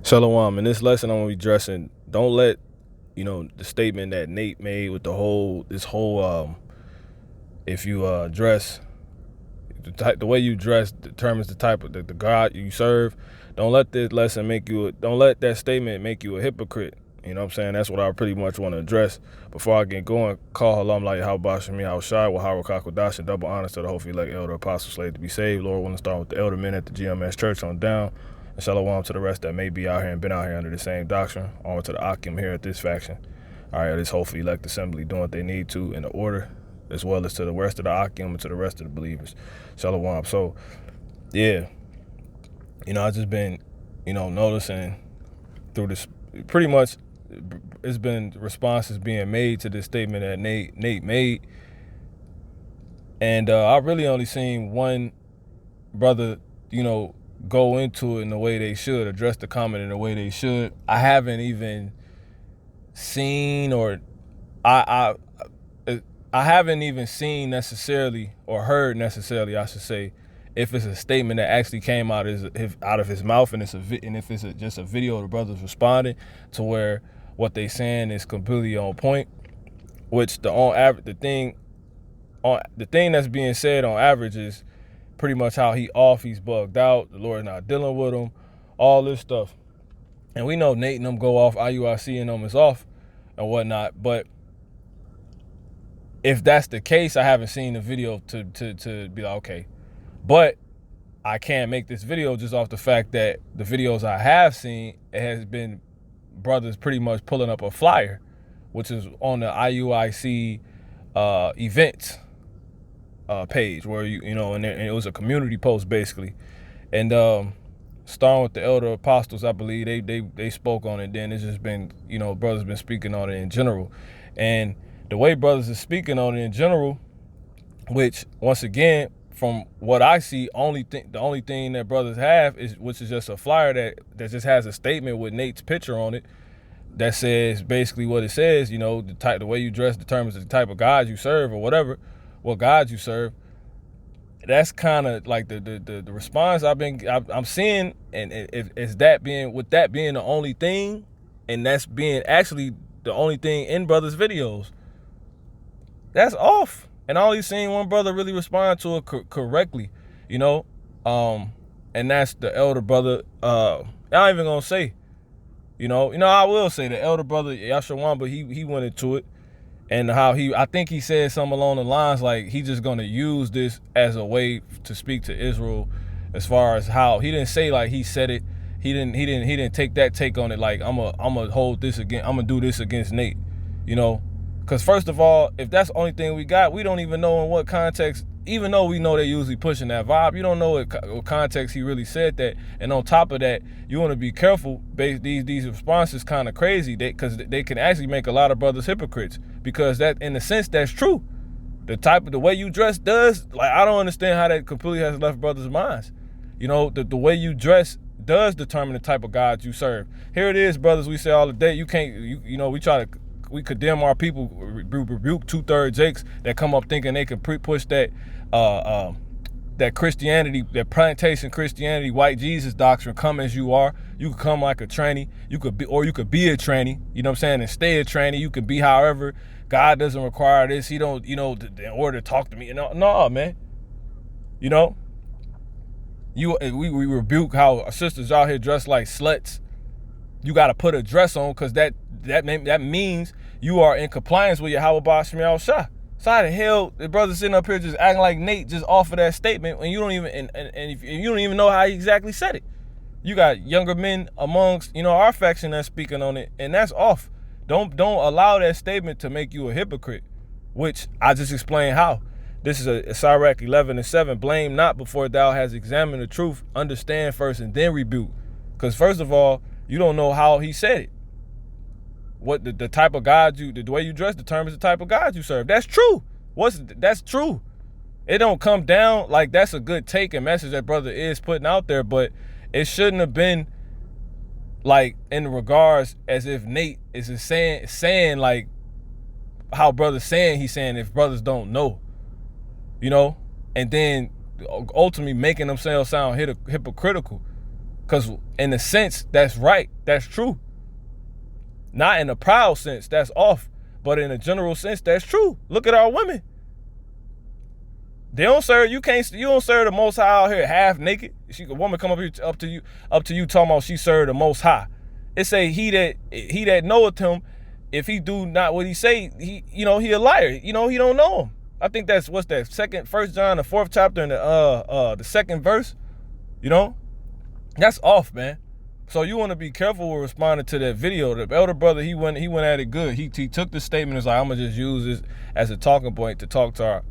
Shalom. In this lesson, I'm gonna be addressing. Don't let the statement that Nate made with if you dress the way you dress determines the type of the God you serve. Don't let this lesson don't let that statement make you a hypocrite. You know what I'm saying? That's what I pretty much want to address. Before I get going, call halam like how bashing me, how shy, with how Dash, and double honors to the hopefully like elder apostle slave to be saved. Lord, want to start with the elder men at the GMS church on down. And shalom to the rest that may be out here and been out here under the same doctrine. On to the Akim here at this faction. All right, this hopefully elect assembly doing what they need to in the order, as well as to the rest of the Akim and to the rest of the believers. Shalom. So, yeah, I just been, noticing through this pretty much. It's been responses being made to this statement that Nate made, and I really only seen one brother, go into it in the way they should, address the comment in the way they should. I haven't even seen, or I haven't even seen necessarily, or heard necessarily, I should say, if it's a statement that actually came out of his mouth, and if it's just a video of the brothers responding to where what they saying is completely on point, which the thing that's being said on average is pretty much how he's bugged out, the Lord's not dealing with him, all this stuff. And we know Nate and them go off, IUIC and them is off and whatnot, but if that's the case, I haven't seen the video to be like, okay. But I can't make this video just off the fact that the videos I have seen, it has been brothers pretty much pulling up a flyer, which is on the IUIC events page, where and it was a community post basically, and starting with the elder apostles, I believe they spoke on it. Then it's just been brothers been speaking on it in general, and the way brothers are speaking on it in general, which once again, from what I see, the only thing that brothers have which is just a flyer that just has a statement with Nate's picture on it that says basically what it says. The way you dress determines the type of God you serve, or whatever, what God you serve. That's kind of like the response I'm seeing, and with that being the only thing, and that's being actually the only thing in brothers' videos, that's off. And I only seen one brother really respond to it correctly, and that's the elder brother. I ain't even gonna say, I will say the elder brother Yashawan, but he went into it, and how I think he said something along the lines like he just gonna use this as a way to speak to Israel, as far as how he didn't say like he said it. He didn't take that take on it like I'm gonna hold this again. I'm gonna do this against Nate, Because first of all, if that's the only thing we got, we don't even know in what context, even though we know they're usually pushing that vibe, you don't know what context he really said that. And on top of that, you want to be careful. These responses kind of crazy, because they can actually make a lot of brothers hypocrites, because that, in a sense, that's true. The way you dress does, like, I don't understand how that completely has left brothers' minds. The way you dress does determine the type of God you serve. Here it is, brothers, we say all the day, you can't, we condemn our people, rebuke 2/3 Jakes that come up thinking they can push that Christianity, that plantation Christianity, white Jesus doctrine. Come as you are. You could come like a tranny. You could be a tranny. You know what I'm saying? And stay a tranny. You can be however. God doesn't require this. He don't, in order to talk to me. No, man. We rebuke how our sisters out here dressed like sluts. You got to put a dress on, because that means you are in compliance with your Yahweh Shemiel Shah. So how the hell the brother sitting up here just acting like Nate just off of that statement when you don't even and if you don't even know how he exactly said it? You got younger men amongst our faction that's speaking on it, and that's off. Don't allow that statement to make you a hypocrite, which I just explained how. This is a Sirach 11:7. Blame not before thou hast examined the truth. Understand first and then rebuke. Because first of all, you don't know how he said it. What the type of God the way you dress determines the type of God you serve. That's true. That's true. It don't come down like that's a good take and message that brother is putting out there, but it shouldn't have been like in regards as if Nate is just saying like how brothers saying he's saying if brothers don't know, and then ultimately making themselves sound hypocritical. Because in a sense, that's right. That's true. Not in a proud sense, that's off. But in a general sense, that's true. Look at our women. They don't serve, you don't serve the Most High out here half naked. A woman come up to you talking about she served the Most High. It say he that knoweth him, if he do not what he say, he a liar. He don't know him. I think that's what's that, 1 John, the 4th chapter, and the 2nd verse. That's off, man. So you want to be careful with responding to that video. The elder brother, he went at it good. He took the statement and was like, I'm gonna just use this as a talking point to talk to her.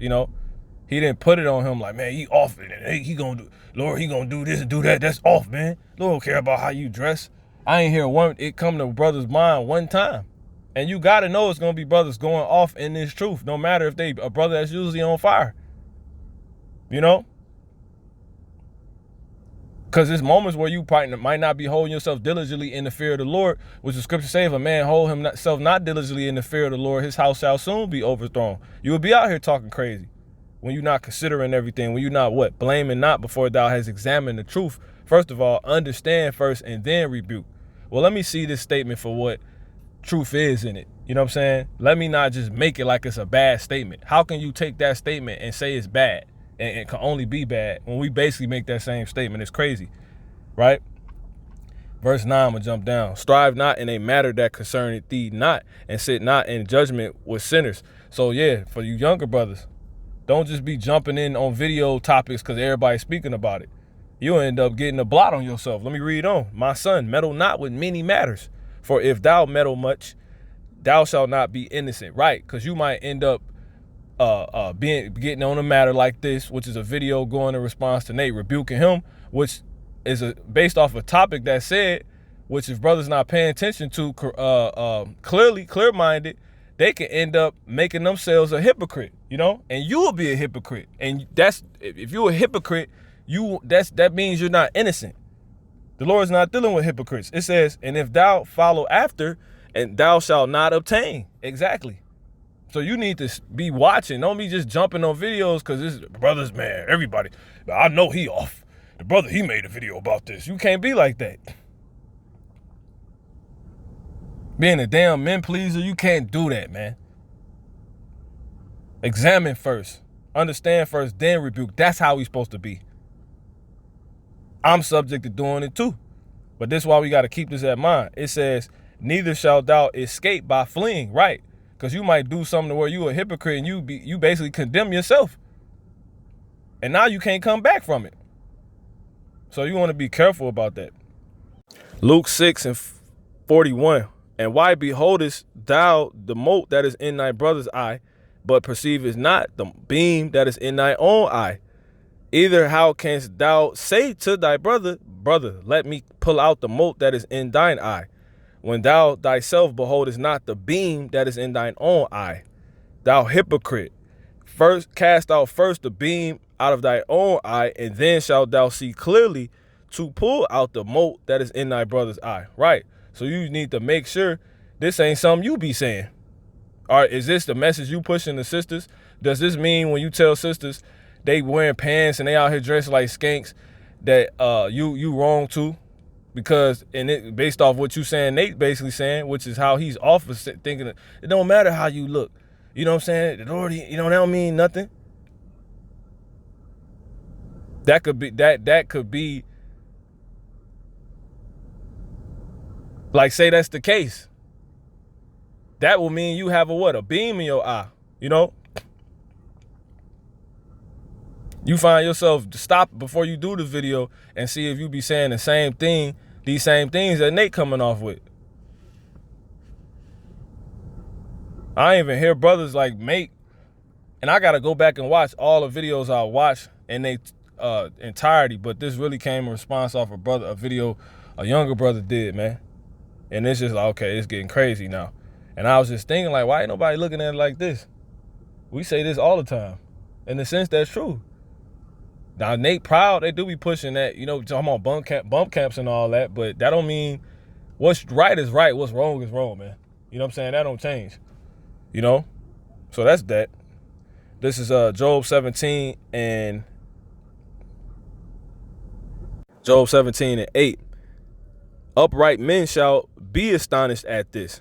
He didn't put it on him like, man, he off it, and he gonna do, Lord, he gonna do this and do that. That's off, man. Lord don't care about how you dress. I ain't hear it come to brother's mind one time. And you gotta know it's gonna be brothers going off in this truth, no matter if they a brother that's usually on fire. Because there's moments where you might not be holding yourself diligently in the fear of the Lord, which the scripture say, if a man hold himself not diligently in the fear of the Lord, his house shall soon be overthrown. You will be out here talking crazy when you're not considering everything, when you're not blaming not before thou has examined the truth. First of all, understand first and then rebuke. Well, let me see this statement for what truth is in it. You know what I'm saying? Let me not just make it like it's a bad statement. How can you take that statement and say it's bad? And it can only be bad when we basically make that same statement. It's crazy, right? Verse 9, I'm going to jump down. Strive not in a matter that concerneth thee not, and sit not in judgment with sinners. So yeah, for you younger brothers, don't just be jumping in on video topics because everybody's speaking about it. You'll end up getting a blot on yourself. Let me read on. My son, meddle not with many matters, for if thou meddle much, thou shalt not be innocent. Right, because you might end up getting on a matter like this, which is a video going in response to Nate rebuking him, which is based off a topic that said, which if brothers not paying attention to clear-minded, they can end up making themselves a hypocrite, and you will be a hypocrite. And that's, if you're a hypocrite, that means you're not innocent. The Lord is not dealing with hypocrites. It says, and if thou follow after, and thou shalt not obtain. Exactly. So you need to be watching. Don't be just jumping on videos because this brother's man. Everybody, I know he off. The brother, he made a video about this. You can't be like that. Being a damn men pleaser, you can't do that, man. Examine first. Understand first, then rebuke. That's how we supposed to be. I'm subject to doing it too. But this is why we got to keep this in mind. It says, neither shalt thou escape by fleeing. Right. Because you might do something to where you a hypocrite and you basically condemn yourself. And now you can't come back from it. So you want to be careful about that. Luke 6:41. And why beholdest thou the mote that is in thy brother's eye, but perceivest not the beam that is in thy own eye? Either how canst thou say to thy brother, brother, let me pull out the mote that is in thine eye, when thou thyself beholdest not the beam that is in thine own eye? Thou hypocrite, first cast out first the beam out of thy own eye, and then shalt thou see clearly to pull out the mote that is in thy brother's eye. Right. So you need to make sure this ain't something you be saying. All right, is this the message you pushing to sisters? Does this mean when you tell sisters they wearing pants and they out here dressed like skanks that you wrong too? Because based off what you saying, Nate basically saying, which is how he's off of thinking it don't matter how you look. You know what I'm saying? The Lord, that don't mean nothing. That could be like, say that's the case. That will mean you have a beam in your eye, You find yourself to stop before you do the video and see if you be saying the same thing, these same things that Nate coming off with. I ain't even hear brothers like make, and I got to go back and watch all the videos I watched in their entirety, but this really came in response off a video a younger brother did, man. And it's just like, okay, it's getting crazy now. And I was just thinking, like, why ain't nobody looking at it like this? We say this all the time. In a sense, that's true. Now, Nate proud, they do be pushing that, talking about bump camps and all that, but that don't mean what's right is right, what's wrong is wrong, man. You know what I'm saying? That don't change. So that's that. This is Job 17 and 8. Upright men shall be astonished at this,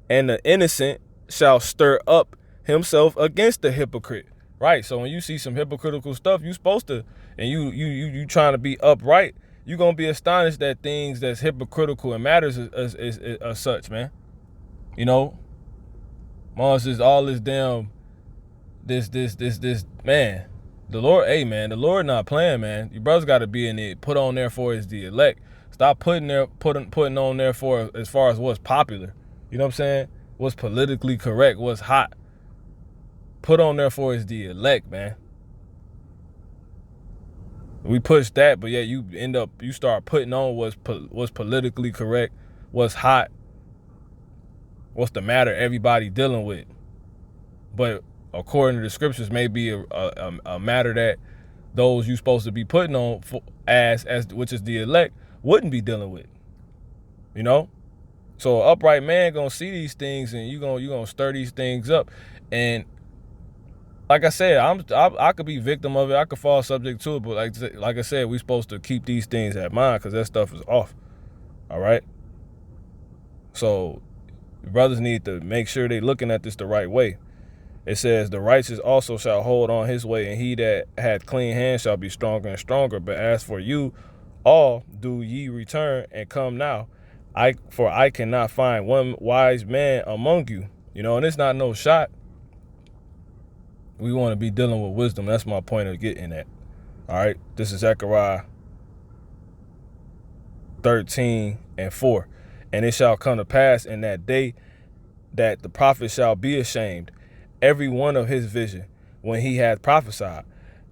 and the innocent shall stir up himself against the hypocrite. Right. So when you see some hypocritical stuff, you supposed to, and you trying to be upright, you gonna be astonished at things that's hypocritical and matters as such, man. You know, Mons is all this damn this man. The Lord, hey man, the Lord not playing, man. Your brother's got to be in it. Put on there for is the elect. Stop putting on there for as far as what's popular. You know what I'm saying? What's politically correct? What's hot? Put on there for is the elect, man. We push that, but yeah, you start putting on what's politically correct, what's hot, what's the matter everybody dealing with. But according to the scriptures, may be a matter that those you supposed to be putting on as which is the elect wouldn't be dealing with. You know? So an upright man gonna see these things, and you gonna stir these things up. And like I said, I could be victim of it. I could fall subject to it. But like I said, we supposed to keep these things at mind because that stuff is off. All right. So brothers need to make sure they looking at this the right way. It says, the righteous also shall hold on his way, and he that hath clean hands shall be stronger and stronger. But as for you all, do ye return and come now. For I cannot find one wise man among you. You know, and it's not no shot. We want to be dealing with wisdom. That's my point of getting at. All right. This is Zechariah 13:4. And it shall come to pass in that day that the prophet shall be ashamed, every one of his vision, when he hath prophesied.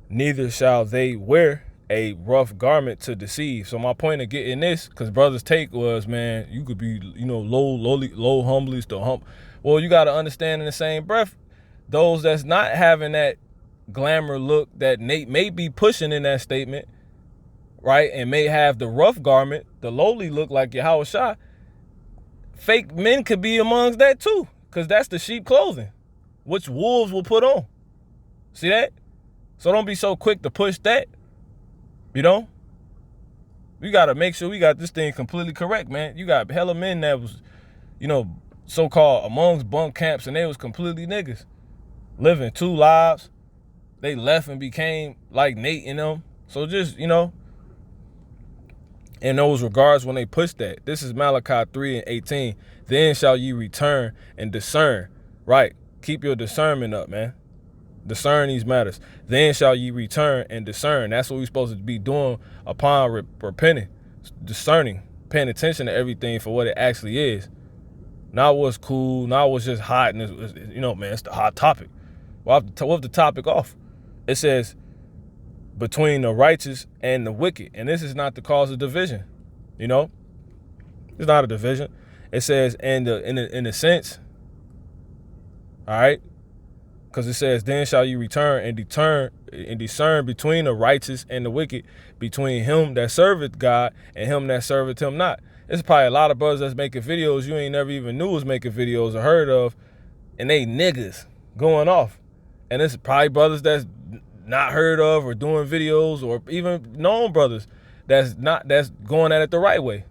Neither shall they wear a rough garment to deceive. So my point of getting this, because brother's take was, man, you could be, low humblies to hump. Well, you got to understand in the same breath, those that's not having that glamour look that Nate may be pushing in that statement, right, and may have the rough garment, the lowly look like Yahweh Shah, fake men could be amongst that too, because that's the sheep clothing, which wolves will put on. See that? So don't be so quick to push that. You know? We got to make sure we got this thing completely correct, man. You got hella men that was, so-called amongst bunk camps, and they was completely niggas. Living two lives. They left and became like Nate and them. So just, in those regards when they push that. This is Malachi 3:18. Then shall ye return and discern. Right. Keep your discernment up, man. Discern these matters. Then shall ye return and discern. That's what we're supposed to be doing upon repenting. Discerning. Paying attention to everything for what it actually is. Not what's cool. Not what's just hot. And it's the hot topic. Well, what's the topic off? It says, between the righteous and the wicked. And this is not the cause of division. It's not a division. It says in the sense, all right, because it says, then shall you return and discern between the righteous and the wicked, between him that serveth God and him that serveth him not. There's probably a lot of brothers that's making videos you ain't never even knew was making videos or heard of, and they niggas going off. And it's probably brothers that's not heard of or doing videos, or even known brothers that's going at it the right way.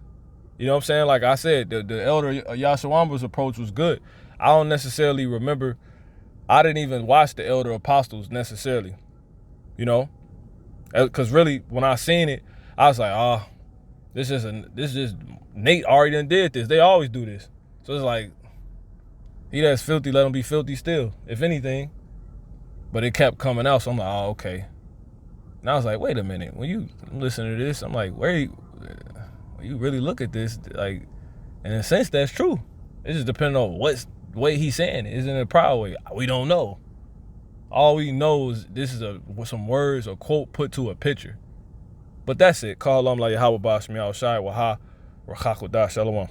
You know what I'm saying? Like I said, the elder Yashawamba's approach was good. I don't necessarily remember. I didn't even watch the elder apostles necessarily, because really when I seen it, I was like, this is Nate already done did this. They always do this. So it's like, he that's filthy, let him be filthy still, if anything. But it kept coming out, so I'm like, oh, okay. And I was like, wait a minute. When you listen to this, I'm like, when you really look at this, like, in a sense, that's true. It's just depending on what way he's saying it. Is it in a proud way? We don't know. All we know is this is some words or quote put to a picture. But that's it. Call them like Yahweh Bashmi Al Shai Waha Rachakodah Shalom.